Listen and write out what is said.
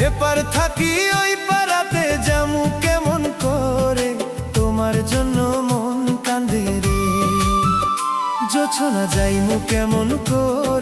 এপার থাকি ওই পারাতে যামু কেমন করে, তোমার জন্য মন কান্দে রে। জোছনা যাইমু কেমন করে,